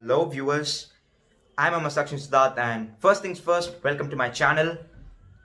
Hello viewers, I'm Amasakshin Siddharth and first things first, welcome to my channel.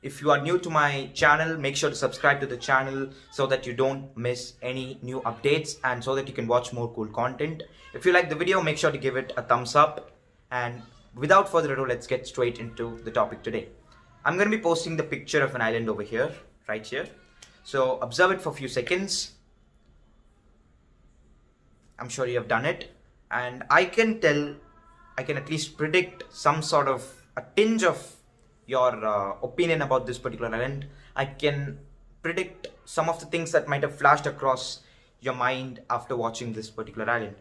If you are new to my channel, make sure to subscribe to the channel so that you don't miss any new updates and so that you can watch more cool content. If you like the video, make sure to give it a thumbs up, and without further ado, let's get straight into the topic today. I'm going to be posting the picture of an island over here, right here. So observe it for a few seconds. I'm sure you have done it, and I can at least predict some sort of a tinge of your opinion about this particular island. I can predict some of the things that might have flashed across your mind after watching this particular island.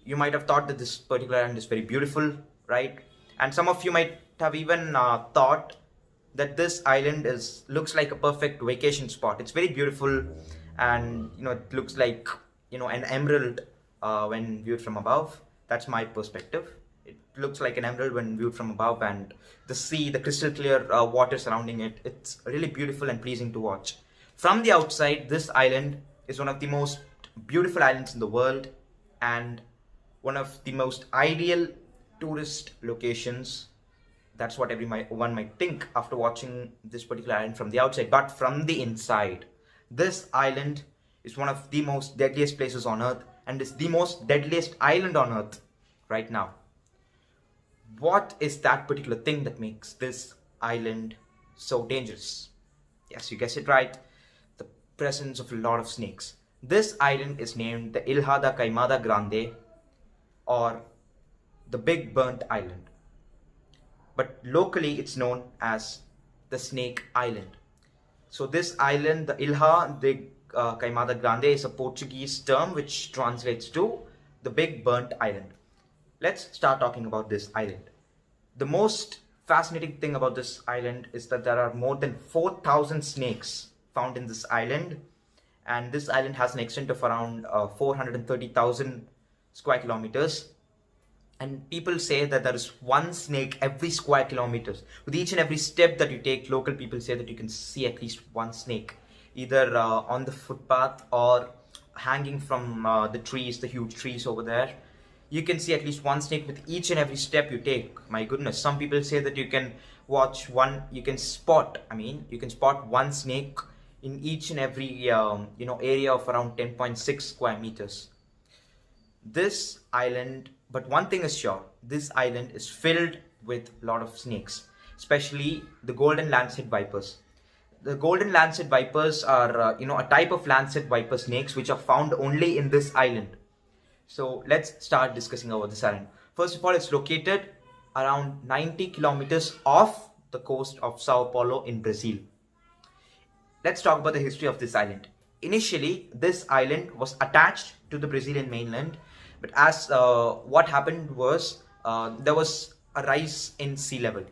You might have thought that this particular island is very beautiful, right? And some of you might have even thought that this island looks like a perfect vacation spot. It's very beautiful, and it looks like an emerald when viewed from above. That's my perspective. It looks like an emerald when viewed from above, and the sea, the crystal clear water surrounding it, it's really beautiful and pleasing to watch. From the outside, this island is one of the most beautiful islands in the world and one of the most ideal tourist locations. That's what everyone might think after watching this particular island from the outside. But from the inside, this island is one of the most deadliest places on earth, and is the most deadliest island on earth right now. What is that particular thing that makes this island so dangerous? Yes, you guessed it right. The presence of a lot of snakes. This island is named the Ilha da Caimada Grande, or the Big Burnt Island. But locally it's known as the Snake Island. So this island, the Ilha de Caimada Grande, is a Portuguese term which translates to the Big Burnt Island. Let's start talking about this island. The most fascinating thing about this island is that there are more than 4,000 snakes found in this island, and this island has an extent of around 430,000 square kilometers. And people say that there is one snake every square kilometers. With each and every step that you take, local people say that you can see at least one snake, either on the footpath or hanging from the trees, the huge trees over there. You can see at least one snake with each and every step you take. My goodness, some people say that you can spot one snake in each and every area of around 10.6 square meters. This island, but one thing is sure, this island is filled with a lot of snakes, especially the golden lancet vipers. The golden lancet vipers are a type of lancet viper snakes which are found only in this island. So let's start discussing about this island. First of all, it's located around 90 kilometers off the coast of Sao Paulo in Brazil. Let's talk about the history of this island. Initially, this island was attached to the Brazilian mainland, but as what happened was there was a rise in sea level.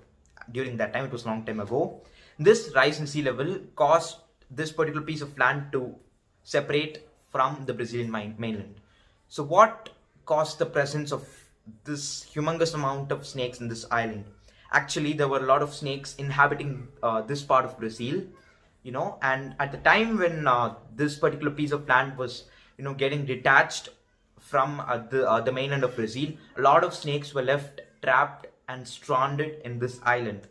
During that time, it was a long time ago. This rise in sea level caused this particular piece of land to separate from the Brazilian mainland. So what caused the presence of this humongous amount of snakes in this island? Actually, there were a lot of snakes inhabiting this part of Brazil, and at the time when this particular piece of land was, getting detached from the mainland of Brazil, a lot of snakes were left trapped and stranded in this island.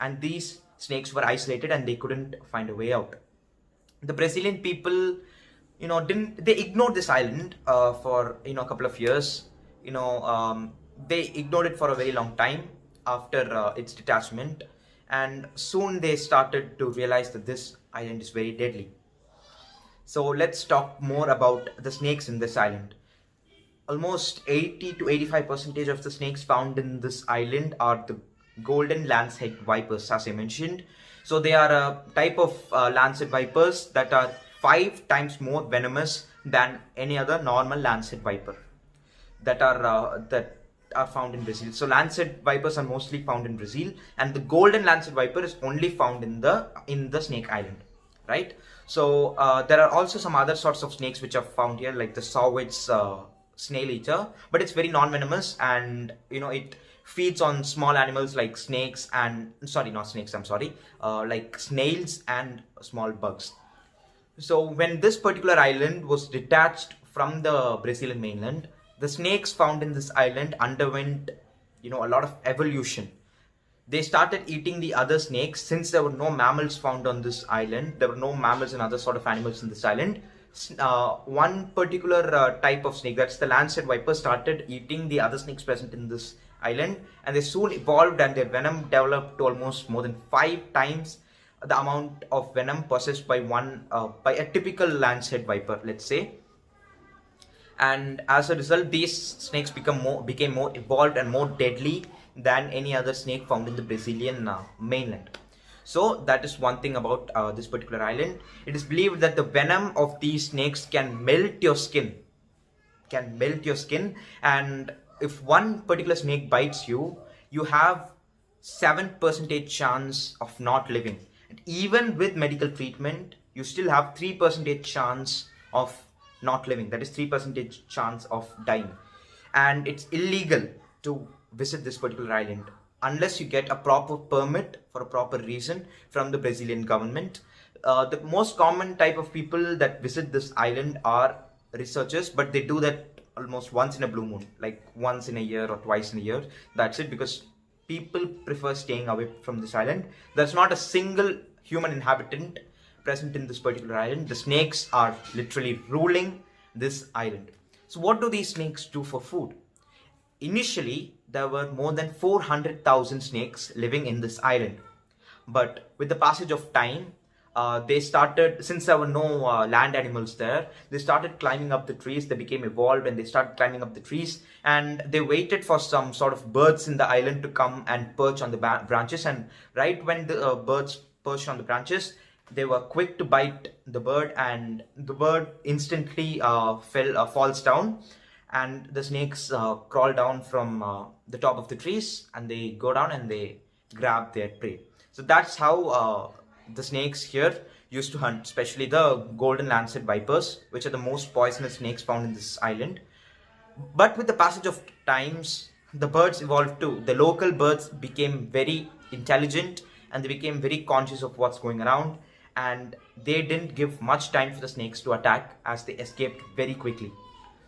And these snakes were isolated and they couldn't find a way out. The Brazilian people, they ignored this island for a couple of years. They ignored it for a very long time after its detachment, and soon they started to realize that this island is very deadly. So let's talk more about the snakes in this island. Almost 80 to 85% of the snakes found in this island are the golden lancet vipers, as I mentioned. So they are a type of lancet vipers that are 5 times more venomous than any other normal lancet viper that are found in Brazil. So lancet vipers are mostly found in Brazil, and the golden lancet viper is only found in the Snake Island, right? So there are also some other sorts of snakes which are found here, like the Sowit's snail eater, but it's very non-venomous, and it feeds on small animals like snakes and like snails and small bugs. So when this particular island was detached from the Brazilian mainland, the snakes found in this island underwent, a lot of evolution. They started eating the other snakes since there were no mammals found on this island. There were no mammals and other sort of animals in this island. One particular type of snake, that's the lancet viper, started eating the other snakes present in this island, and they soon evolved, and their venom developed to almost more than 5 times the amount of venom possessed by by a typical lancet viper, let's say. And as a result, these snakes became more evolved and more deadly than any other snake found in the Brazilian mainland. So that is one thing about this particular island. It is believed that the venom of these snakes can melt your skin. And if one particular snake bites you, you have 7% chance of not living. And even with medical treatment, you still have 3% chance of not living. That is 3% chance of dying. And it's illegal to visit this particular island unless you get a proper permit for a proper reason from the Brazilian government. The most common type of people that visit this island are researchers, but they do that almost once in a blue moon, like once in a year or twice in a year. That's it, because people prefer staying away from this island. There's not a single human inhabitant present in this particular island. The snakes are literally ruling this island. So what do these snakes do for food? Initially, there were more than 400,000 snakes living in this island. But with the passage of time, they started, since there were no land animals there, they started climbing up the trees. They became evolved and they started climbing up the trees, and they waited for some sort of birds in the island to come and perch on the branches. And right when the birds perched on the branches, they were quick to bite the bird, and the bird instantly falls down, and the snakes crawl down from the top of the trees, and they go down and they grab their prey. So that's how the snakes here used to hunt, especially the golden lancet vipers, which are the most poisonous snakes found in this island. But with the passage of times, the birds evolved too. The local birds became very intelligent, and they became very conscious of what's going around, and they didn't give much time for the snakes to attack, as they escaped very quickly.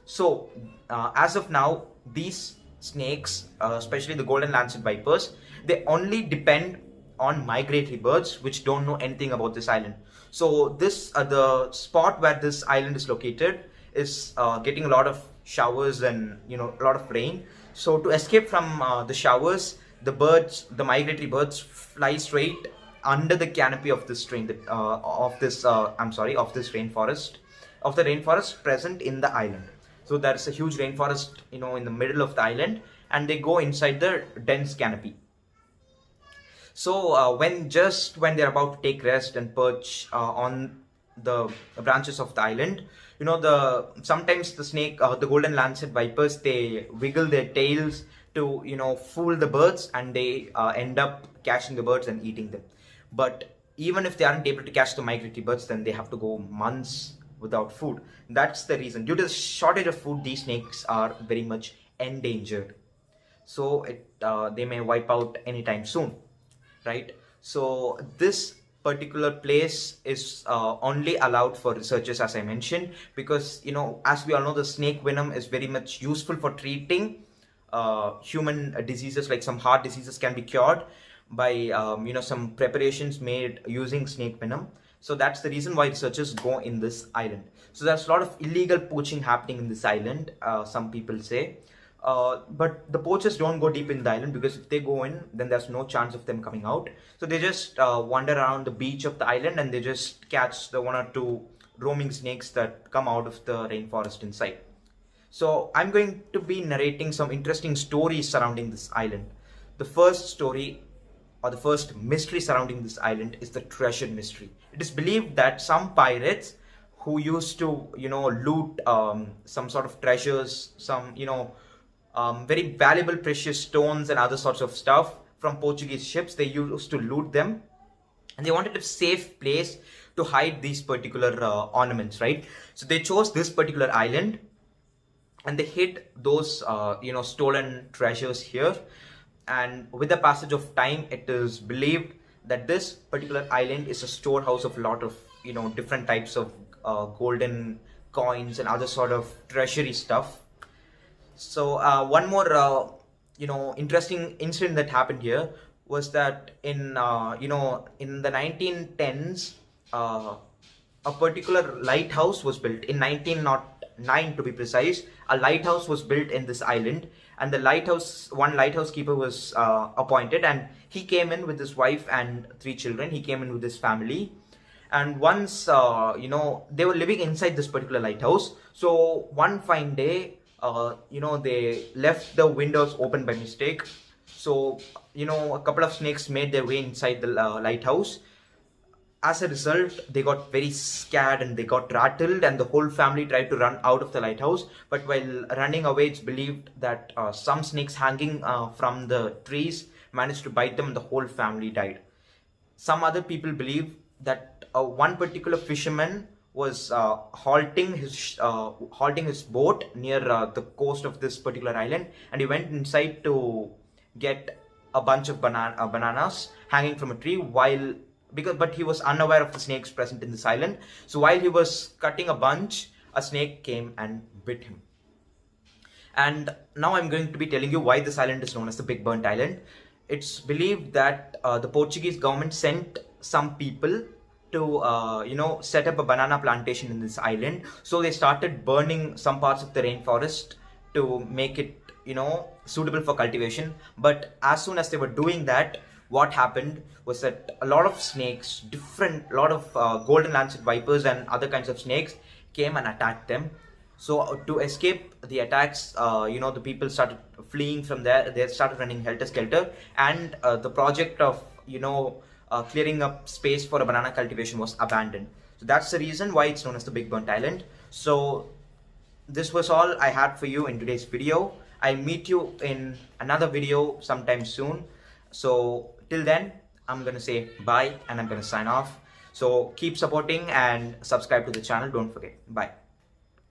So as of now, these snakes, especially the golden lancet vipers, they only depend on migratory birds which don't know anything about this island. So this the spot where this island is located is getting a lot of showers and a lot of rain. So to escape from the showers, the migratory birds fly straight under the canopy of this rainforest present in the island. So there is a huge rainforest in the middle of the island, and they go inside the dense canopy. So when they're about to take rest and perch on the branches of the island, sometimes the golden lancet vipers, they wiggle their tails to fool the birds, and they end up catching the birds and eating them. But even if they aren't able to catch the migratory birds, then they have to go months without food. That's the reason. Due to the shortage of food, these snakes are very much endangered. So they may wipe out anytime soon, right? So this particular place is only allowed for researchers, as I mentioned, because as we all know, the snake venom is very much useful for treating human diseases, like some heart diseases can be cured by some preparations made using snake venom. So that's the reason why researchers go in this island. So there's a lot of illegal poaching happening in this island, some people say. But the poachers don't go deep in the island, because if they go in, then there's no chance of them coming out. So they just wander around the beach of the island, and they just catch the 1 or 2 roaming snakes that come out of the rainforest inside. So I'm going to be narrating some interesting stories surrounding this island. The first story, or the first mystery surrounding this island, is the treasure mystery. It is believed that some pirates who used to loot some sort of treasures, some very valuable precious stones and other sorts of stuff from Portuguese ships, they used to loot them, and they wanted a safe place to hide these particular ornaments, right? So they chose this particular island, and they hid those stolen treasures here. And with the passage of time, it is believed that this particular island is a storehouse of a lot of different types of golden coins and other sort of treasury stuff. So one more interesting incident that happened here was that in the 1910s, a particular lighthouse was built in 1909 to be precise. A lighthouse was built in this island, and one lighthouse keeper was appointed, and he came in with his wife and 3 children. He came in with his family, and once they were living inside this particular lighthouse. So one fine day, they left the windows open by mistake. So a couple of snakes made their way inside the lighthouse. As a result, they got very scared and they got rattled, and the whole family tried to run out of the lighthouse. But while running away, it's believed that some snakes hanging from the trees managed to bite them, and the whole family died. Some other people believe that one particular fisherman was halting his boat near the coast of this particular island, and he went inside to get a bunch of bananas hanging from a tree but he was unaware of the snakes present in this island. So while he was cutting a bunch, a snake came and bit him. And now I'm going to be telling you why this island is known as the Big Burnt Island. It's believed that the Portuguese government sent some people to set up a banana plantation in this island. So they started burning some parts of the rainforest to make it suitable for cultivation. But as soon as they were doing that, what happened was that a lot of snakes, golden lancet vipers and other kinds of snakes came and attacked them. So to escape the attacks, the people started fleeing from there. They started running helter-skelter, and the project of clearing up space for a banana cultivation was abandoned. So that's the reason why it's known as the Big Burnt Island. So this was all I had for you in today's video. I'll meet you in another video sometime soon. So till then, I'm gonna say bye and I'm gonna sign off. So keep supporting and subscribe to the channel. Don't forget. Bye.